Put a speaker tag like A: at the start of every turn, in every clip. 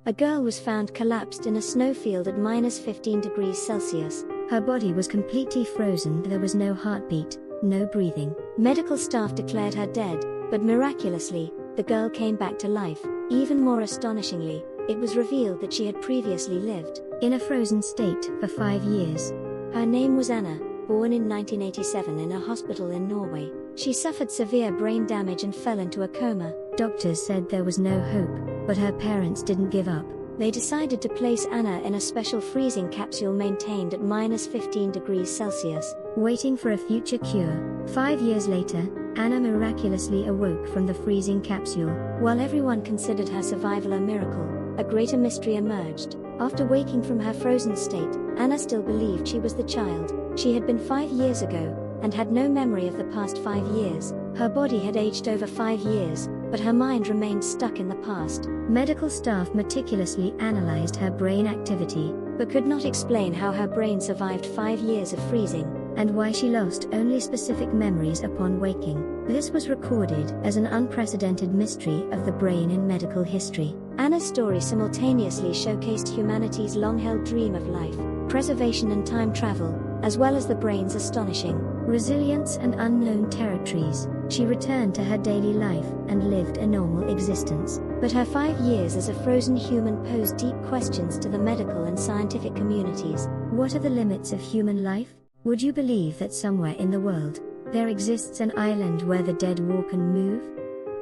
A: A girl was found collapsed in a snowfield at -15 degrees Celsius. Her body was completely frozen, there was no heartbeat, no breathing. Medical staff declared her dead, but miraculously, the girl came back to life. Even more astonishingly, it was revealed that she had previously lived in a frozen state for 5 years. Her name was Anna, born in 1987 in a hospital in Norway. She suffered severe brain damage and fell into a coma. Doctors said there was no hope, but her parents didn't give up. They decided to place Anna in a special freezing capsule maintained at -15 degrees Celsius, waiting for a future cure. 5 years later, Anna miraculously awoke from the freezing capsule. While everyone considered her survival a miracle, a greater mystery emerged. After waking from her frozen state, Anna still believed she was the child she had been 5 years ago, and had no memory of the past 5 years. Her body had aged over 5 years, but her mind remained stuck in the past. Medical staff meticulously analyzed her brain activity, but could not explain how her brain survived 5 years of freezing, and why she lost only specific memories upon waking. This was recorded as an unprecedented mystery of the brain in medical history. Anna's story simultaneously showcased humanity's long-held dream of life, preservation and time travel, as well as the brain's astonishing resilience and unknown territories. She returned to her daily life and lived a normal existence. But her 5 years as a frozen human posed deep questions to the medical and scientific communities. What are the limits of human life? Would you believe that somewhere in the world, there exists an island where the dead walk and move?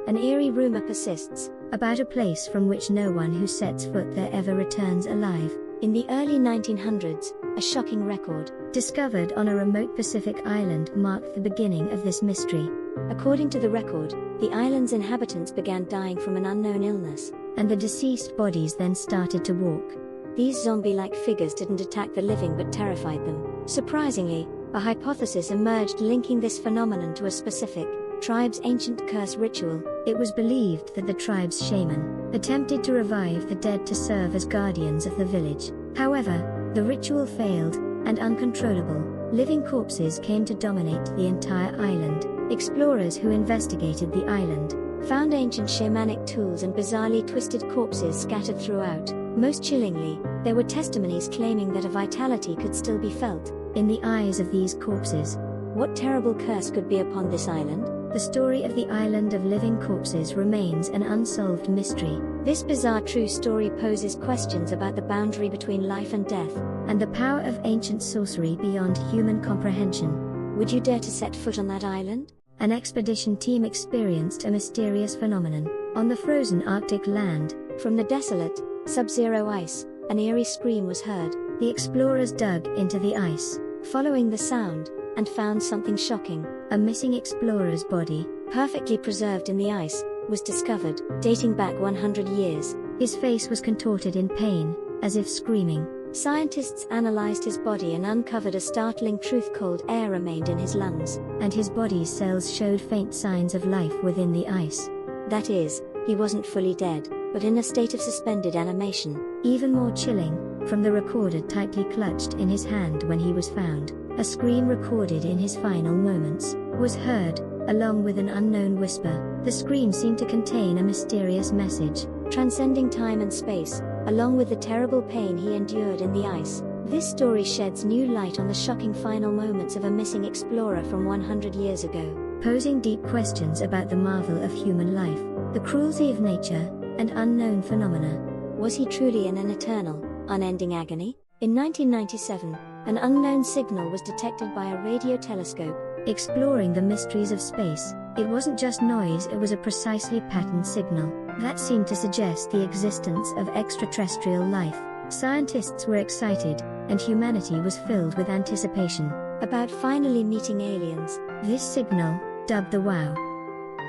A: An eerie rumor persists about a place from which no one who sets foot there ever returns alive. In the early 1900s, a shocking record, discovered on a remote Pacific island, marked the beginning of this mystery. According to the record, the island's inhabitants began dying from an unknown illness, and the deceased bodies then started to walk. These zombie-like figures didn't attack the living but terrified them. Surprisingly, a hypothesis emerged linking this phenomenon to a specific tribe's ancient curse ritual. It was believed that the tribe's shaman attempted to revive the dead to serve as guardians of the village. However, the ritual failed, and uncontrollable, living corpses came to dominate the entire island. Explorers who investigated the island found ancient shamanic tools and bizarrely twisted corpses scattered throughout. Most chillingly, there were testimonies claiming that a vitality could still be felt in the eyes of these corpses. What terrible curse could be upon this island? The story of the island of living corpses remains an unsolved mystery. This bizarre true story poses questions about the boundary between life and death, and the power of ancient sorcery beyond human comprehension. Would you dare to set foot on that island? An expedition team experienced a mysterious phenomenon on the frozen Arctic land. From the desolate, sub-zero ice, an eerie scream was heard. The explorers dug into the ice, following the sound, and found something shocking. A missing explorer's body, perfectly preserved in the ice, was discovered, dating back 100 years. His face was contorted in pain, as if screaming. Scientists analyzed his body and uncovered a startling truth: cold air remained in his lungs, and his body's cells showed faint signs of life within the ice. That is, he wasn't fully dead, but in a state of suspended animation. Even more chilling, from the recorder tightly clutched in his hand when he was found, a scream recorded in his final moments was heard, along with an unknown whisper. The scream seemed to contain a mysterious message, transcending time and space, along with the terrible pain he endured in the ice. This story sheds new light on the shocking final moments of a missing explorer from 100 years ago, posing deep questions about the marvel of human life, the cruelty of nature, and unknown phenomena. Was he truly in an eternal, unending agony? In 1997, an unknown signal was detected by a radio telescope, exploring the mysteries of space. It wasn't just noise, it was a precisely patterned signal that seemed to suggest the existence of extraterrestrial life. Scientists were excited, and humanity was filled with anticipation about finally meeting aliens. This signal, dubbed the WOW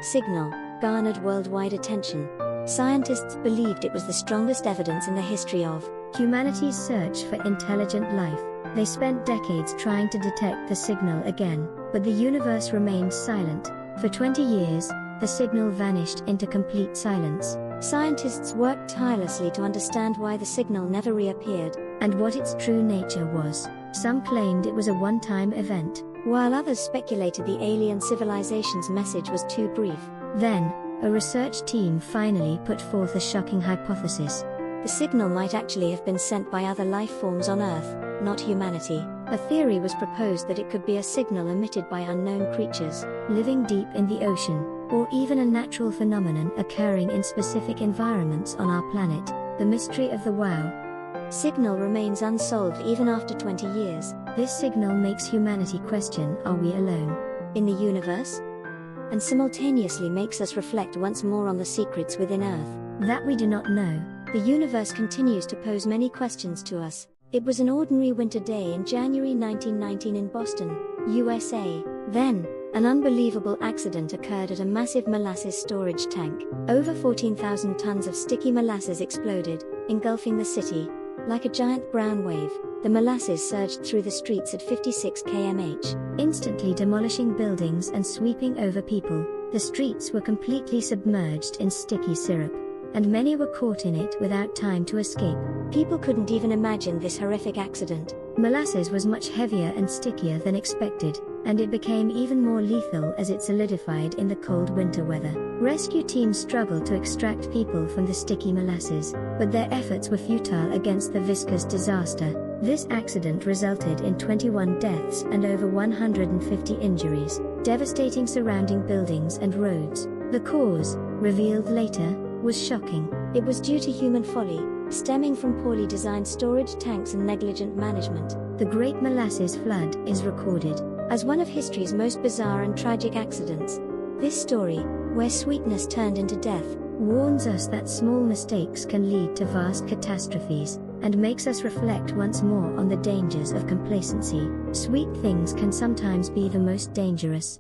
A: signal, garnered worldwide attention. Scientists believed it was the strongest evidence in the history of humanity's search for intelligent life. They spent decades trying to detect the signal again, but the universe remained silent. For 20 years, the signal vanished into complete silence. Scientists worked tirelessly to understand why the signal never reappeared, and what its true nature was. Some claimed it was a one-time event, while others speculated the alien civilization's message was too brief. Then, a research team finally put forth a shocking hypothesis. the signal might actually have been sent by other life forms on Earth, not humanity. A theory was proposed that it could be a signal emitted by unknown creatures living deep in the ocean, or even a natural phenomenon occurring in specific environments on our planet. The mystery of the WOW signal remains unsolved even after 20 years. This signal makes humanity question, are we alone in the universe? And simultaneously makes us reflect once more on the secrets within Earth that we do not know. The universe continues to pose many questions to us. It was an ordinary winter day in January 1919 in Boston, USA. Then, an unbelievable accident occurred at a massive molasses storage tank. Over 14,000 tons of sticky molasses exploded, engulfing the city. Like a giant brown wave, the molasses surged through the streets at 56 km/h, instantly demolishing buildings and sweeping over people. The streets were completely submerged in sticky syrup, and many were caught in it without time to escape. People couldn't even imagine this horrific accident. Molasses was much heavier and stickier than expected, and it became even more lethal as it solidified in the cold winter weather. Rescue teams struggled to extract people from the sticky molasses, but their efforts were futile against the viscous disaster. This accident resulted in 21 deaths and over 150 injuries, devastating surrounding buildings and roads. The cause, revealed later, was shocking. It was due to human folly, stemming from poorly designed storage tanks and negligent management. The Great Molasses Flood is recorded as one of history's most bizarre and tragic accidents. This story, where sweetness turned into death, warns us that small mistakes can lead to vast catastrophes, and makes us reflect once more on the dangers of complacency. Sweet things can sometimes be the most dangerous.